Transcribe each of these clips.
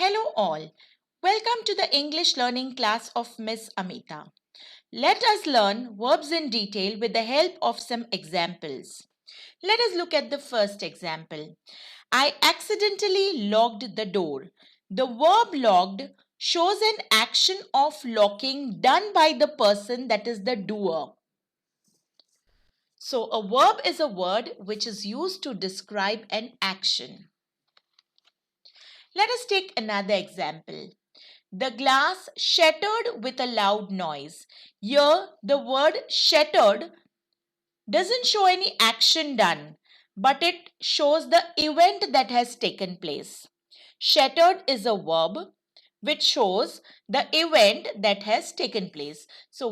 Hello all. Welcome to the English learning class of Miss Amita. Let us learn verbs in detail with the help of some examples. Let us look at the first example. I accidentally locked the door. The verb locked shows an action of locking done by the person, that is the doer. So a verb is a word which is used to describe an action. Let us take another example. The glass shattered with a loud noise. Here, the word shattered doesn't show any action done, but it shows the event that has taken place. Shattered is a verb which shows the event that has taken place. So,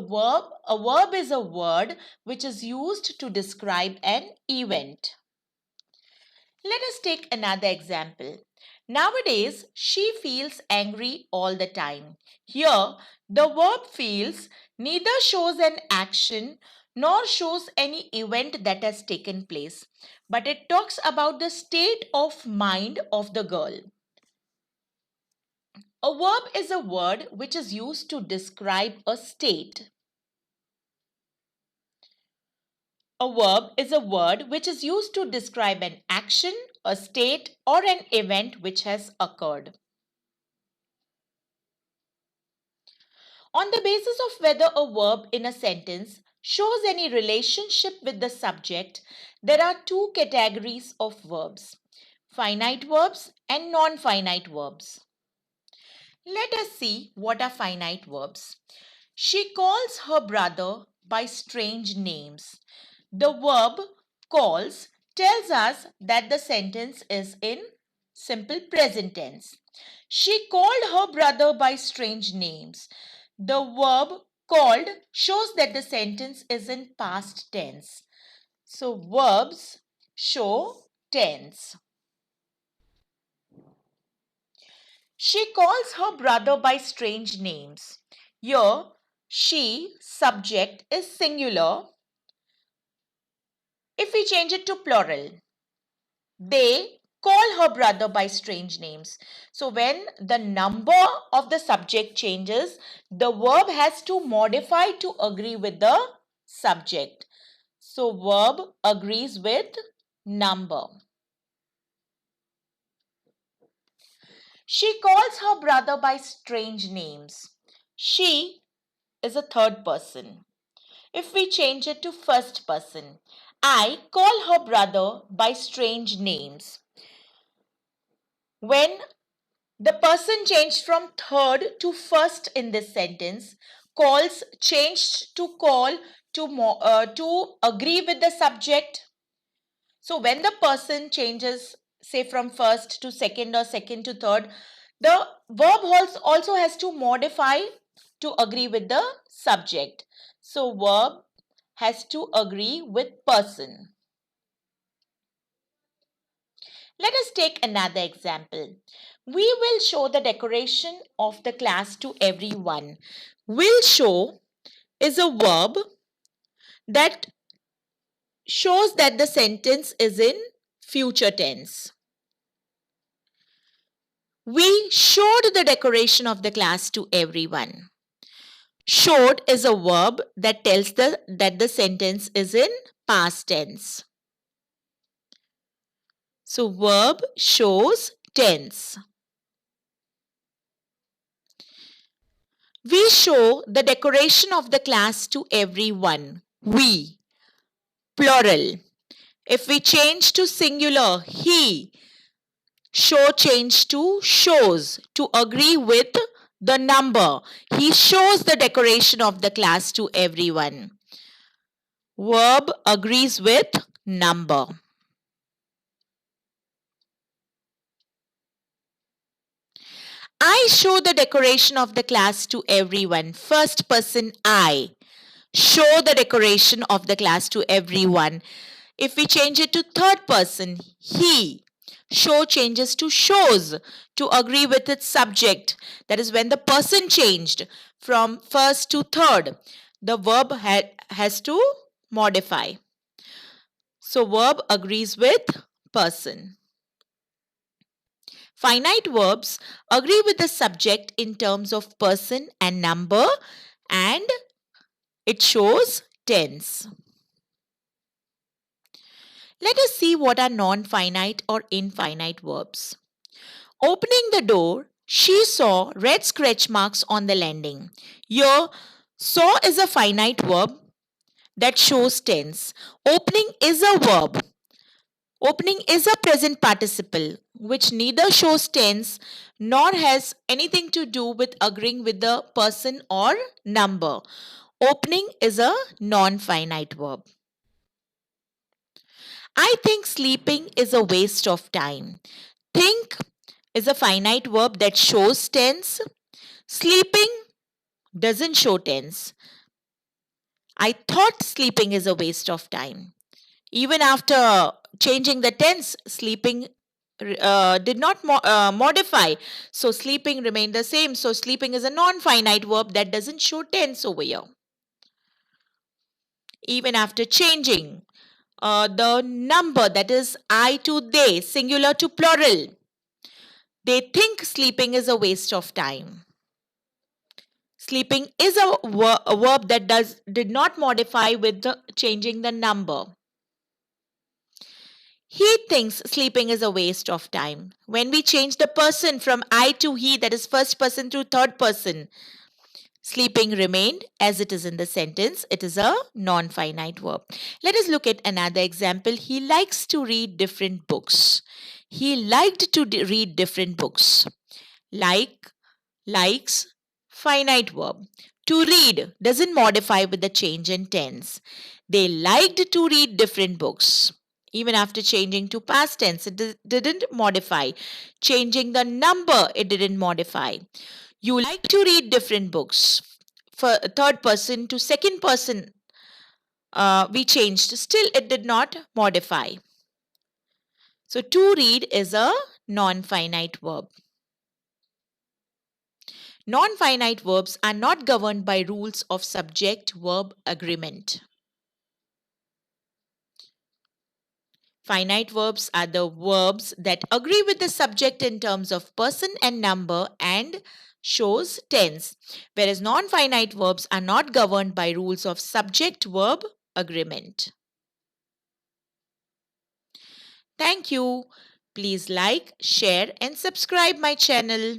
a verb is a word which is used to describe an event. Let us take another example. Nowadays, she feels angry all the time. Here, the verb feels neither shows an action nor shows any event that has taken place, but it talks about the state of mind of the girl. A verb is a word which is used to describe a state. A verb is a word which is used to describe an action, a state, or an event which has occurred. On the basis of whether a verb in a sentence shows any relationship with the subject, there are two categories of verbs: finite verbs and non-finite verbs. Let us see what are finite verbs. She calls her brother by strange names. The verb calls tells us that the sentence is in simple present tense. She called her brother by strange names. The verb called shows that the sentence is in past tense. So verbs show tense. She calls her brother by strange names. Here, she, subject, is singular. If we change it to plural, they call her brother by strange names. So when the number of the subject changes, the verb has to modify to agree with the subject. So verb agrees with number. She calls her brother by strange names. She is a third person. If we change it to first person, I call her brother by strange names. When the person changed from third to first in this sentence, calls changed to call to agree with the subject. So when the person changes, say from first to second or second to third, the verb also has to modify to agree with the subject. So verb has to agree with person. Let us take another example. We will show the decoration of the class to everyone. Will show is a verb that shows that the sentence is in future tense. We showed the decoration of the class to everyone. Showed is a verb that tells that the sentence is in past tense. So verb shows tense. We show the decoration of the class to everyone. We, plural. If we change to singular, he, show change to shows to agree with the number. He shows the decoration of the class to everyone. Verb agrees with number. I show the decoration of the class to everyone. First person I. Show the decoration of the class to everyone. If we change it to third person, he. Show changes to shows to agree with its subject. That is when the person changed from first to third. The verb has to modify. So verb agrees with person. Finite verbs agree with the subject in terms of person and number, and it shows tense. Let us see what are non-finite or infinite verbs. Opening the door, she saw red scratch marks on the landing. Here, saw is a finite verb that shows tense. Opening is a verb. Opening is a present participle which neither shows tense nor has anything to do with agreeing with the person or number. Opening is a non-finite verb. I think sleeping is a waste of time. Think is a finite verb that shows tense. Sleeping doesn't show tense. I thought sleeping is a waste of time. Even after changing the tense, sleeping did not modify. So sleeping remained the same. So sleeping is a non-finite verb that doesn't show tense over here. Even after changing the number, that is I to they, singular to plural, they think sleeping is a waste of time. Sleeping is a verb that did not modify with changing the number. He thinks sleeping is a waste of time. When we change the person from I to he, that is first person to third person, sleeping remained as it is in the sentence. It is a non-finite verb. Let us look at another example. He likes to read different books. He liked to read different books. Like, likes, finite verb. To read doesn't modify with the change in tense. They liked to read different books. Even after changing to past tense, it didn't modify. Changing the number, it didn't modify. You like to read different books. For third person to second person, we changed. Still, it did not modify. So, to read is a non-finite verb. Non-finite verbs are not governed by rules of subject-verb agreement. Finite verbs are the verbs that agree with the subject in terms of person and number and shows tense, whereas non-finite verbs are not governed by rules of subject-verb agreement. Thank you. Please like, share and subscribe my channel.